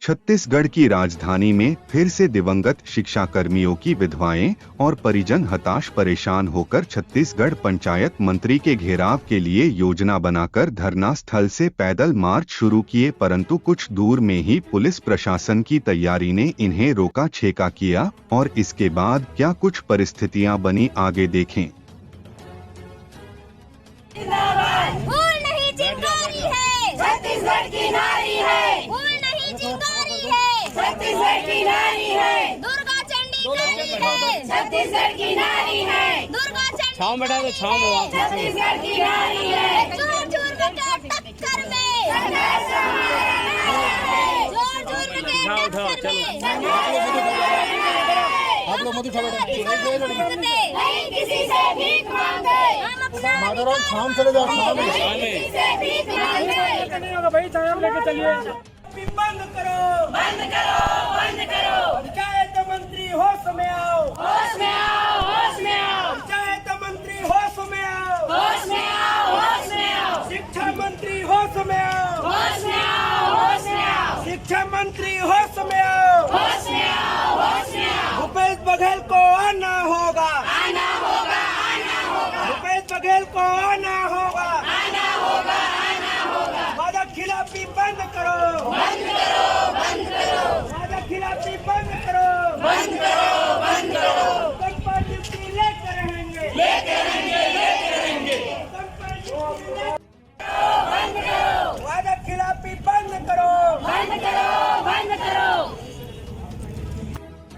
छत्तीसगढ़ की राजधानी में फिर से दिवंगत शिक्षा कर्मियों की विधवाएं और परिजन हताश परेशान होकर छत्तीसगढ़ पंचायत मंत्री के घेराव के लिए योजना बनाकर धरना स्थल से पैदल मार्च शुरू किए, परंतु कुछ दूर में ही पुलिस प्रशासन की तैयारी ने इन्हें रोका छेका किया। और इसके बाद क्या कुछ परिस्थितियां बनी, आगे देखें। छत्तीसगढ़ की नारी है, भूल नहीं चिंगारी है, छत्तीसगढ़ की नारी है, दुर्गा चंडी नारी है, छत्तीसगढ़ की नारी है, दुर्गा चंडी छांव बैठा तो छांव में छत्तीसगढ़ की नारी है, जोर जोर के टक्कर में संघर्ष हमारा, जोर जोर के टक्कर में आप लोग मत उठा बैठो, नहीं किसी से भीख मांगे, हम अपना माधवराव शाम चले जाओ, शाम में किसी से भीख मांगे, नहीं होगा भाई, चाहे आप लेके चलिए। बंद करो, बंद करो, बंद करो, पंचायत मंत्री होश में आओ, होश में आओ, होश में आओ, पंचायत मंत्री होश में आओ, होश में आओ, होश में आओ, शिक्षा मंत्री होश में आओ, होश में आओ, होश में आओ, शिक्षा मंत्री होश में आओ, होश में आओ, होश में आओ, भूपेश बघेल को आना होगा, आना होगा, आना होगा, भूपेश बघेल को आना होगा, आना होगा, आना होगा, वादा खिलाफी बंद करो, बंद करो, बंद करो, वादा खिलाफी बंद करो, बंद करो, बंद करो, कंपा नियुक्ति लेकर रहेंगे, लेकर रहेंगे, लेकर रहेंगे, कंपा नियुक्ति बंद करो, वादा खिलाफी बंद करो, बंद करो, बंद करो,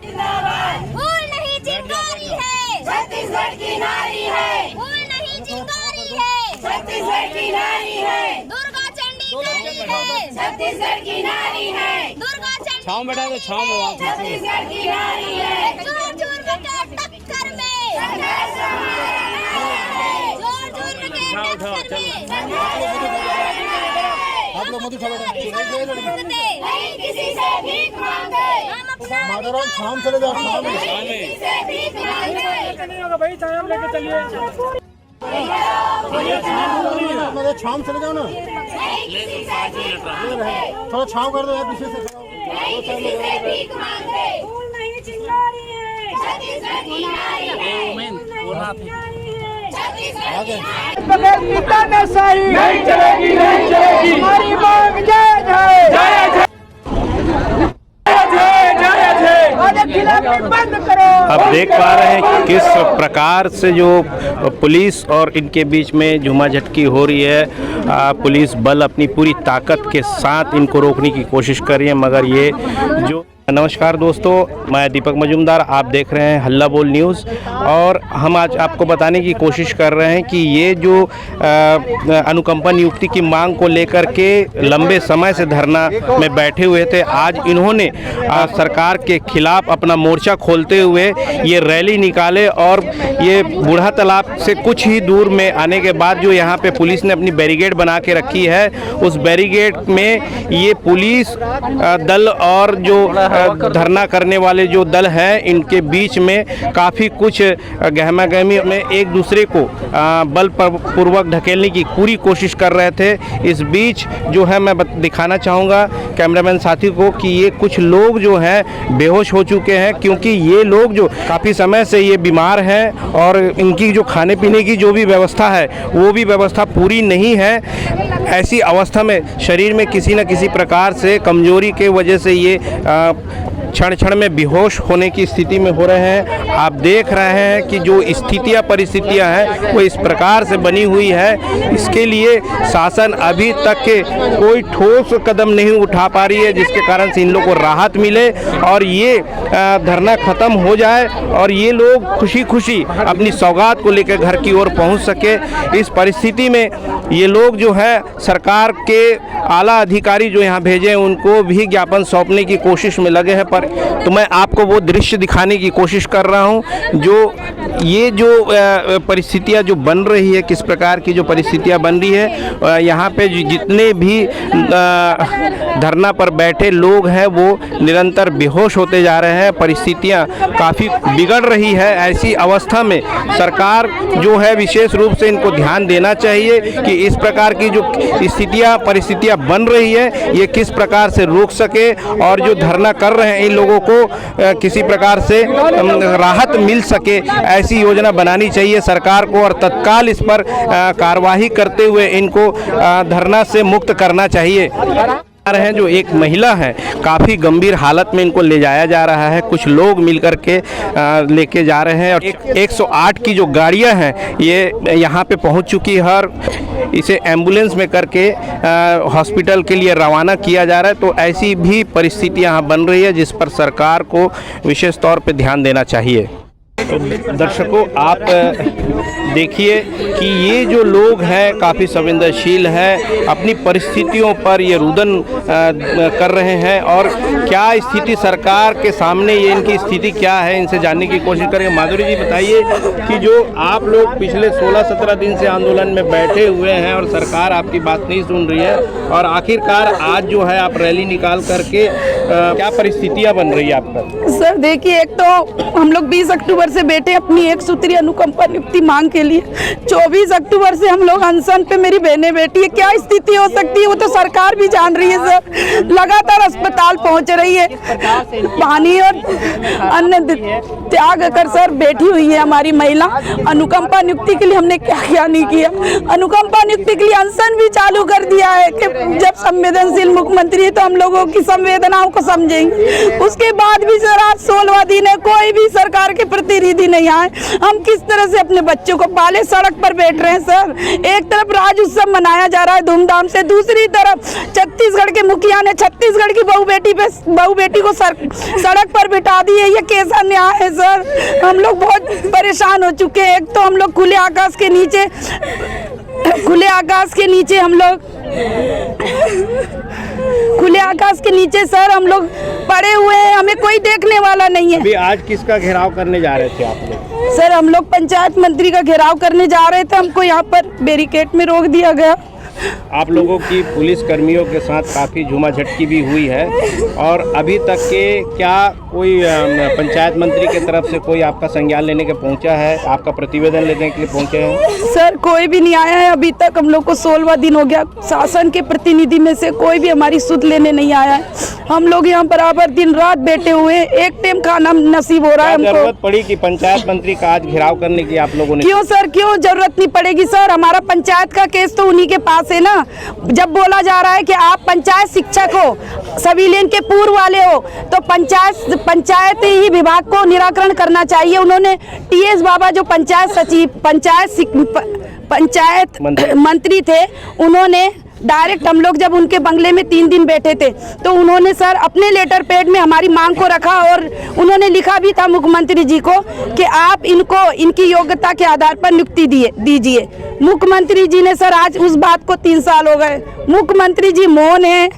जिंदाबाद, भूल नहीं चिंगारी है, छत्तीसगढ़ की नारी है, भूल नहीं चिंगारी है, छत्तीसगढ़ की नारी है, दुर्गा चंडी नारी है, छत्तीसगढ़ की नारी है, दुर्गा चंडी छांव बैठा तो छांव में छत्तीसगढ़ की नारी है, जोर जोर के टक्कर में संघर्ष हमारा है, जोर जोर के टक्कर में आप लोग मत उठा बैठो, नहीं किसी से भीख मांगे, हम अपना माधवराव शाम चले जाओ, शाम में किसी से भीख मांगे, नहीं होगा भाई, चाहे आप लेके चलिए। शाम चले जाओ ना, नहीं किसी से भीख मांगे, थोड़ा छाव कर दो यार, पीछे से नहीं किसी से भीख मांगे, भूल नहीं चिंगारी है, छत्तीसगढ़ की नारी है, भूल नहीं चिंगारी है, छत्तीसगढ़ की नारी बगैर पिता न सही नहीं चलेगी, नहीं चलेगी, हमारी मांग जायज है, जायज है, बंद करो। अब देख पा रहे हैं कि किस प्रकार से जो पुलिस और इनके बीच में झूमाझटकी हो रही है। पुलिस बल अपनी पूरी ताकत के साथ इनको रोकने की कोशिश कर रही है, मगर ये जो नमस्कार दोस्तों, मैं दीपक मजूमदार, आप देख रहे हैं हल्ला बोल न्यूज़। और हम आज आपको बताने की कोशिश कर रहे हैं कि ये जो अनुकंपा नियुक्ति की मांग को लेकर के लंबे समय से धरना में बैठे हुए थे, आज इन्होंने सरकार के खिलाफ अपना मोर्चा खोलते हुए ये रैली निकाले। और ये बूढ़ा तालाब से कुछ ही दूर में आने के बाद जो यहाँ पे पुलिस ने अपनी बैरिकेड बना के रखी है, उस बैरिकेड में ये पुलिस दल और जो धरना करने वाले जो दल हैं, इनके बीच में काफ़ी कुछ गहमा गहमी में एक दूसरे को बल पूर्वक ढकेलने की पूरी कोशिश कर रहे थे। इस बीच जो है मैं दिखाना चाहूँगा कैमरामैन साथी को कि ये कुछ लोग जो हैं बेहोश हो चुके हैं, क्योंकि ये लोग जो काफ़ी समय से ये बीमार हैं और इनकी जो खाने पीने की जो भी व्यवस्था है वो भी व्यवस्था पूरी नहीं है। ऐसी अवस्था में शरीर में किसी न किसी प्रकार से कमजोरी के वजह से ये क्षण क्षण में बेहोश होने की स्थिति में हो रहे हैं। आप देख रहे हैं कि जो स्थितियां परिस्थितियां हैं वो इस प्रकार से बनी हुई है। इसके लिए शासन अभी तक के कोई ठोस कदम नहीं उठा पा रही है, जिसके कारण से इन लोगों को राहत मिले और ये धरना ख़त्म हो जाए और ये लोग खुशी खुशी अपनी सौगात को लेकर घर की ओर पहुंच सके। इस परिस्थिति में ये लोग जो है सरकार के आला अधिकारी जो यहाँ भेजे हैं उनको भी ज्ञापन सौंपने की कोशिश में लगे हैं, पर तो मैं आपको वो दृश्य दिखाने की कोशिश कर रहा हूँ जो ये जो परिस्थितियाँ जो बन रही है, किस प्रकार की जो परिस्थितियाँ बन रही है। यहाँ पे जितने भी धरना पर बैठे लोग हैं वो निरंतर बेहोश होते जा रहे हैं। परिस्थितियाँ काफ़ी बिगड़ रही है। ऐसी अवस्था में सरकार जो है विशेष रूप से इनको ध्यान देना चाहिए कि इस प्रकार की जो परिस्थितियाँ बन रही है ये किस प्रकार से रोक सके और जो धरना कर रहे हैं इन लोगों को किसी प्रकार से राहत मिल सके, ऐसी योजना बनानी चाहिए सरकार को और तत्काल इस पर कार्रवाई करते हुए इनको धरना से मुक्त करना चाहिए। रहे हैं जो एक महिला है, काफ़ी गंभीर हालत में इनको ले जाया जा रहा है। कुछ लोग मिलकर के लेके जा रहे हैं और 108 की जो गाड़ियां हैं ये यहाँ पे पहुँच चुकी है और इसे एम्बुलेंस में करके हॉस्पिटल के लिए रवाना किया जा रहा है। तो ऐसी भी परिस्थिति यहाँ बन रही है जिस पर सरकार को विशेष तौर पे ध्यान देना चाहिए। तो दर्शकों आप देखिए कि ये जो लोग हैं काफ़ी संवेदनशील है, अपनी परिस्थितियों पर ये रुदन कर रहे हैं और क्या स्थिति सरकार के सामने ये इनकी स्थिति क्या है इनसे जानने की कोशिश करेंगे। माधुरी जी बताइए कि जो आप लोग पिछले 16-17 दिन से आंदोलन में बैठे हुए हैं और सरकार आपकी बात नहीं सुन रही है और आखिरकार आज जो है आप रैली निकाल करके क्या परिस्थितियाँ बन रही है आप पर? सर देखिए, एक तो हम लोग 20 अक्टूबर से बैठे अपनी एक सूत्री अनुकंपा नियुक्ति मांग के लिए। 24 अक्टूबर से हम लोग अनशन पे मेरी बहनें बैठी है। क्या स्थिति हो सकती है वो तो सरकार भी जान रही है सर। लगातार अस्पताल पहुंच रही है, पानी और अन्य त्याग कर सर बैठी हुई है हमारी महिला। अनुकंपा नियुक्ति के लिए हमने क्या क्या नहीं किया। अनुकंपा नियुक्ति के लिए अनशन भी चालू कर दिया है कि जब संवेदनशील मुख्यमंत्री है तो हम लोगों की संवेदनाओं को समझेंगे। उसके बाद भी सर आज 16वां दिन है, कोई भी सरकार के प्रतिनिधि नहीं आए। हम किस तरह से अपने बच्चों को पाले? सड़क पर बैठ रहे हैं सर। एक तरफ राज्य उत्सव मनाया जा रहा है धूमधाम से, दूसरी तरफ छत्तीसगढ़ के मुखिया ने छत्तीसगढ़ की बहू बेटी को सड़क पर बिठा दी है। ये कैसा न्याय है सर? हम लोग बहुत परेशान हो चुके हैं। एक तो हम लोग खुले आकाश के नीचे सर हम लोग पड़े हुए हैं, हमें कोई देखने वाला नहीं है। अभी आज किसका घेराव करने जा रहे थे आप लोग? सर हम लोग पंचायत मंत्री का घेराव करने जा रहे थे, हमको यहाँ पर बैरिकेड में रोक दिया गया। आप लोगों की पुलिस कर्मियों के साथ काफ़ी झूमाझटकी भी हुई है और अभी तक के क्या कोई पंचायत मंत्री की तरफ से कोई आपका संज्ञान लेने के पहुंचा है, आपका प्रतिवेदन लेने के लिए पहुंचे हैं? सर कोई भी नहीं आया है अभी तक। हम लोग को 16वां दिन हो गया, शासन के प्रतिनिधि में से कोई भी हमारी सुध लेने नहीं आया है। हम लोग यहाँ बराबर दिन रात बैठे हुए, एक टाइम खाना नसीब हो रहा है हमको। जरूरत पड़ी कि पंचायत मंत्री का आज घेराव करने की आप लोगों ने? क्यों सर, क्यों जरूरत नहीं पड़ेगी सर? हमारा पंचायत का केस तो उन्हीं के पास है ना। जब बोला जा रहा है कि आप पंचायत शिक्षक हो, सिविलियन के पूर्व वाले हो, तो पंचायत ही विभाग को निराकरण करना चाहिए। उन्होंने टीएस बाबा जो पंचायत सचिव पंचायत मंत्री थे, उन्होंने डायरेक्ट हम लोग जब उनके बंगले में 3 दिन बैठे थे तो उन्होंने सर अपने लेटर पैड में हमारी मांग को रखा और उन्होंने लिखा भी था मुख्यमंत्री जी को कि आप इनको इनकी योग्यता के आधार पर नियुक्ति दीजिए। मुख्यमंत्री जी ने सर आज उस बात को 3 साल हो गए, मुख्यमंत्री जी मौन है।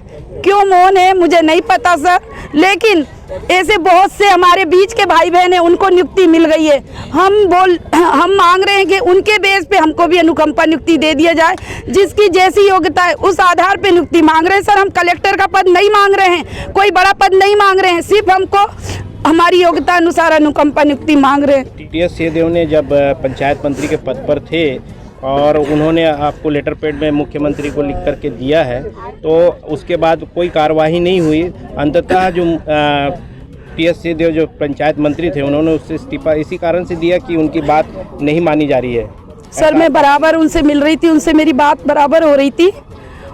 क्यों मौन है मुझे नहीं पता सर, लेकिन ऐसे बहुत से हमारे बीच के भाई बहन हैं, उनको नियुक्ति मिल गई है। हम मांग रहे हैं कि उनके बेस पे हमको भी अनुकंपा नियुक्ति दे दिया जाए, जिसकी जैसी योग्यता है उस आधार पे नियुक्ति मांग रहे हैं सर। हम कलेक्टर का पद नहीं मांग रहे हैं, कोई बड़ा पद नहीं मांग रहे हैं, सिर्फ हमको हमारी योग्यता अनुसार अनुकंपा नियुक्ति मांग रहे हैं। टीएस सिंहदेव ने जब पंचायत मंत्री के पद पर थे और उन्होंने आपको लेटर पैड में मुख्यमंत्री को लिख करके दिया है, तो उसके बाद कोई कार्रवाई नहीं हुई। अंततः जो टीएस सिंहदेव जो पंचायत मंत्री थे उन्होंने उससे इस्तीफा इसी कारण से दिया कि उनकी बात नहीं मानी जा रही है। सर मैं बराबर उनसे मिल रही थी, उनसे मेरी बात बराबर हो रही थी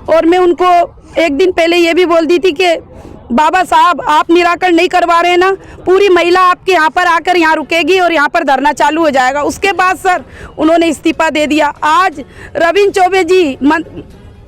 और मैं उनको एक दिन पहले ये भी बोल दी थी कि बाबा साहब आप निराकरण नहीं करवा रहे ना, पूरी महिला आपके यहाँ पर आकर यहाँ रुकेगी और यहाँ पर धरना चालू हो जाएगा। उसके बाद सर उन्होंने इस्तीफा दे दिया। आज रविंद्र चौबे जी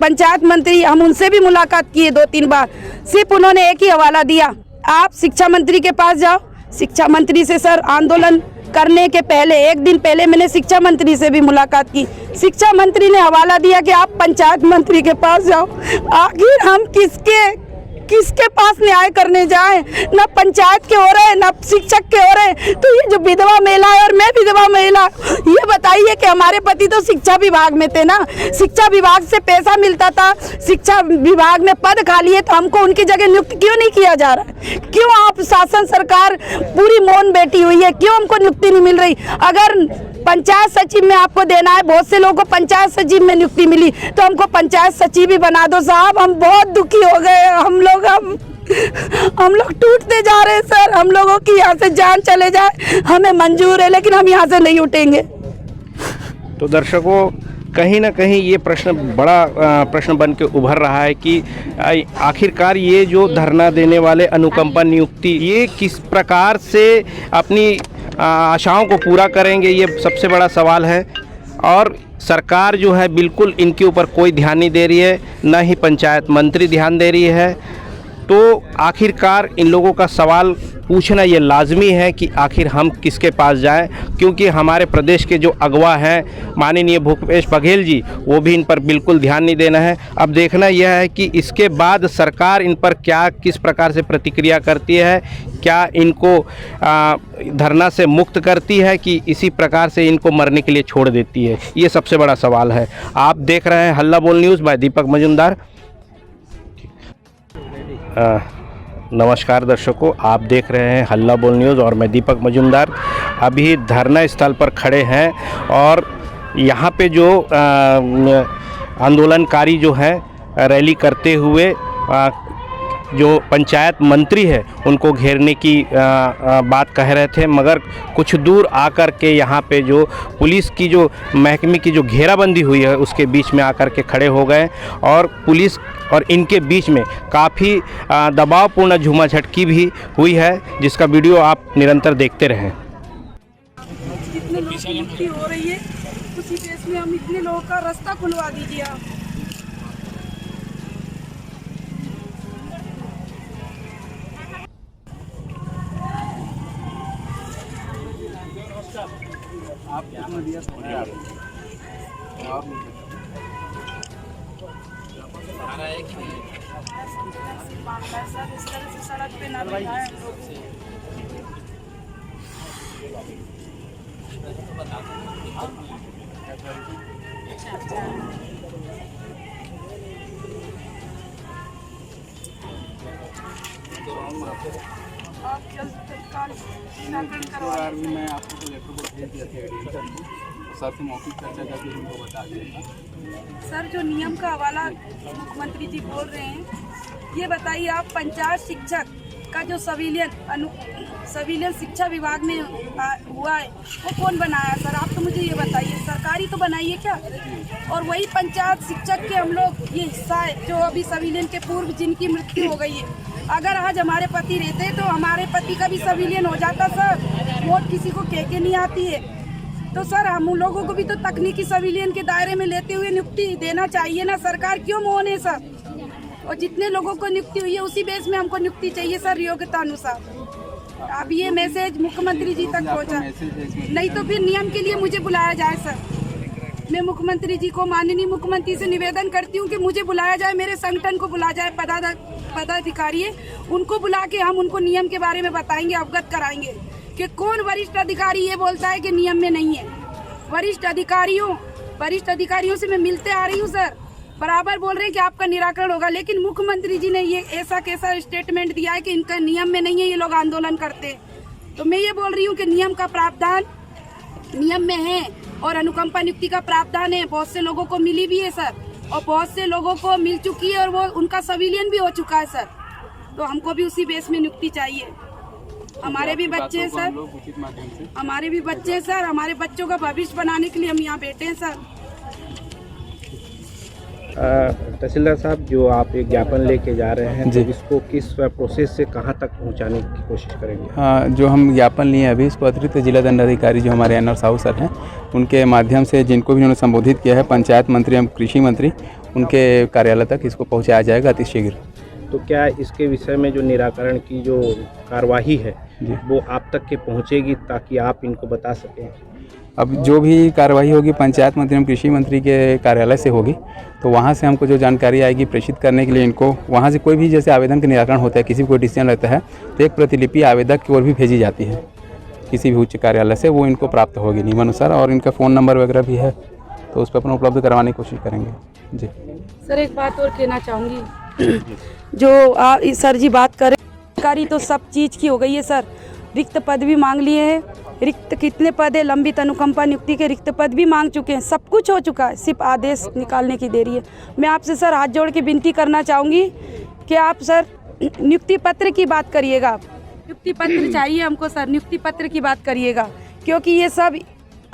पंचायत मंत्री, हम उनसे भी मुलाकात किए 2-3 बार, सिर्फ उन्होंने एक ही हवाला दिया, आप शिक्षा मंत्री के पास जाओ। शिक्षा मंत्री से सर आंदोलन करने के पहले 1 दिन पहले मैंने शिक्षा मंत्री से भी मुलाकात की, शिक्षा मंत्री ने हवाला दिया कि आप पंचायत मंत्री के पास जाओ। आखिर हम किसके किसके पास न्याय करने जाए? ना पंचायत के हो रहे, ना शिक्षक के हो रहे। तो ये जो विधवा महिला है और मैं विधवा महिला, ये बताइए कि हमारे पति तो शिक्षा विभाग में थे ना, शिक्षा विभाग से पैसा मिलता था, शिक्षा विभाग में पद खाली है, तो हमको उनकी जगह नियुक्त क्यों नहीं किया जा रहा है? क्यों आप शासन सरकार पूरी मौन बैठी हुई है? क्यों हमको नियुक्ति नहीं मिल रही? अगर पंचायत सचिव में आपको देना है, बहुत से लोगों को पंचायत सचिव में नियुक्ति मिली, तो हमको पंचायत सचिव ही बना दो साहब। हम बहुत दुखी हो गए, हम लोग टूटते जा रहे हैं सर। हम लोगों की यहाँ से जान चले जाए हमें मंजूर है, लेकिन हम यहाँ से नहीं उठेंगे। तो दर्शकों, कहीं ना कहीं ये बड़ा प्रश्न बन के उभर रहा है कि आखिरकार ये जो धरना देने वाले अनुकंपा नियुक्ति, ये किस प्रकार से अपनी आशाओं को पूरा करेंगे, ये सबसे बड़ा सवाल है। और सरकार जो है बिल्कुल इनके ऊपर कोई ध्यान नहीं दे रही है, न ही पंचायत मंत्री ध्यान दे रही है। तो आखिरकार इन लोगों का सवाल पूछना ये लाजमी है कि आखिर हम किसके पास जाएं, क्योंकि हमारे प्रदेश के जो अगवा हैं माननीय भूपेश बघेल जी, वो भी इन पर बिल्कुल ध्यान नहीं देना है। अब देखना यह है कि इसके बाद सरकार इन पर किस प्रकार से प्रतिक्रिया करती है, क्या इनको धरना से मुक्त करती है कि इसी प्रकार से इनको मरने के लिए छोड़ देती है, ये सबसे बड़ा सवाल है। आप देख रहे हैं हल्ला बोल न्यूज़ बाय दीपक मजुमदार। नमस्कार दर्शकों, आप देख रहे हैं हल्ला बोल न्यूज़ और मैं दीपक मजुमदार। अभी धरना स्थल पर खड़े हैं और यहाँ पे जो आंदोलनकारी जो हैं रैली करते हुए जो पंचायत मंत्री है उनको घेरने की बात कह रहे थे, मगर कुछ दूर आकर के यहाँ पे जो पुलिस की जो महकमे की जो घेराबंदी हुई है उसके बीच में आकर के खड़े हो गए और पुलिस और इनके बीच में काफ़ी दबावपूर्ण झूमाझटकी भी हुई है, जिसका वीडियो आप निरंतर देखते रहें। कितने लोगों की नियुक्ति हो रही है, उसी केस में हम इतने लोगों का रास्ता खुलवा दीजिए आप। इस तरह से सड़क पे ना बिठाएं हम लोग। आप जल्द तत्काल निराकरण करवाएं। मैं आपको तो लेटर को भेज दिया था, सर से मौखिक चर्चा करके उनको बता दिया। सर, जो नियम का हवाला मुख्यमंत्री जी बोल रहे हैं, ये बताइए आप, पंचायत शिक्षक का जो सिविलियन शिक्षा विभाग में हुआ है वो कौन बनाया सर? आप तो मुझे ये बताइए, सरकारी तो बनाइए क्या? और वही पंचायत शिक्षक के हम लोग ये हिस्सा है जो अभी सिविलियन के पूर्व जिनकी मृत्यु हो गई है। अगर आज हमारे पति रहते तो हमारे पति का भी सिविलियन हो जाता सर। वोट किसी को कह के नहीं आती है, तो सर हम लोगों को भी तो तकनीकी सिविलियन के दायरे में लेते हुए नियुक्ति देना चाहिए ना। सरकार क्यों मौन है सर? और जितने लोगों को नियुक्ति हुई है उसी बेस में हमको नियुक्ति चाहिए सर, योग्यता अनुसार। अब ये मैसेज मुख्यमंत्री जी तक पहुंचा, नहीं तो फिर नियम के लिए मुझे बुलाया जाए सर। मैं मुख्यमंत्री जी को, माननीय मुख्यमंत्री से निवेदन करती हूँ कि मुझे बुलाया जाए, मेरे संगठन को बुलाया जाए, पदाधिकारी है उनको बुला के हम उनको नियम के बारे में बताएंगे, अवगत कराएंगे कि कौन वरिष्ठ अधिकारी ये बोलता है कि नियम में नहीं है। वरिष्ठ अधिकारियों से मैं मिलते आ रही हूँ सर, बराबर बोल रहे हैं कि आपका निराकरण होगा, लेकिन मुख्यमंत्री जी ने ये ऐसा कैसा स्टेटमेंट दिया है कि इनका नियम में नहीं है, ये लोग आंदोलन करते हैं। तो मैं ये बोल रही हूँ कि नियम का प्रावधान नियम में है और अनुकंपा नियुक्ति का प्रावधान है। बहुत से लोगों को मिली भी है सर, और बहुत से लोगों को मिल चुकी है और वो उनका सिविलियन भी हो चुका है सर। तो हमको भी उसी बेस में नियुक्ति चाहिए। हमारे भी बच्चे हैं सर, हमारे भी बच्चे हैं सर, हमारे बच्चों का भविष्य बनाने के लिए हम यहाँ बैठे हैं सर। तहसीलदार साहब, जो आप एक ज्ञापन लेके जा रहे हैं, तो इसको किस प्रोसेस से कहाँ तक पहुँचाने की कोशिश करेंगे? हाँ, जो हम ज्ञापन लिए अभी, इसको अतिरिक्त जिला दंडाधिकारी जो हमारे एनआर साहू सर हैं, उनके माध्यम से जिनको भी उन्होंने संबोधित किया है, पंचायत मंत्री एवं कृषि मंत्री, उनके कार्यालय तक इसको पहुँचाया जाएगा अतिशीघ्र। तो क्या इसके विषय में जो निराकरण की जो कार्यवाही है वो आप तक के पहुँचेगी ताकि आप इनको बता सकें? अब जो भी कार्रवाई होगी पंचायत मंत्री एवं कृषि मंत्री के कार्यालय से होगी, तो वहाँ से हमको जो जानकारी आएगी प्रेषित करने के लिए इनको वहाँ से कोई भी जैसे आवेदन का निराकरण होता है, किसी भी कोई डिसीजन रहता है तो एक प्रतिलिपि आवेदक की ओर भी भेजी जाती है किसी भी उच्च कार्यालय से, वो इनको प्राप्त होगी नियमानुसार, और इनका फ़ोन नंबर वगैरह भी है तो उस पर अपन उपलब्ध करवाने की कोशिश करेंगे। जी सर एक बात और कहना चाहूँगी, जो सर जी बात करें सरकारी तो सब चीज़ की हो गई है सर, रिक्त पद भी मांग लिए हैं, रिक्त कितने पद है, लंबित अनुकंपा नियुक्ति के रिक्त पद भी मांग चुके हैं, सब कुछ हो चुका है, सिर्फ आदेश निकालने की देरी है। मैं आपसे सर हाथ जोड़ के विनती करना चाहूँगी कि आप सर नियुक्ति पत्र की बात करिएगा, आप नियुक्ति पत्र चाहिए हमको सर, नियुक्ति पत्र की बात करिएगा, क्योंकि ये सब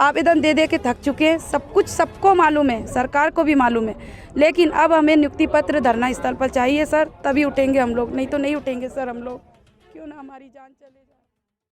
आवेदन दे दे के थक चुके हैं, सब कुछ सबको मालूम है, सरकार को भी मालूम है, लेकिन अब हमें नियुक्ति पत्र धरना स्थल पर चाहिए सर, तभी उठेंगे हम लोग, नहीं तो नहीं उठेंगे सर हम लोग, क्यों ना हमारी जान चले जाए।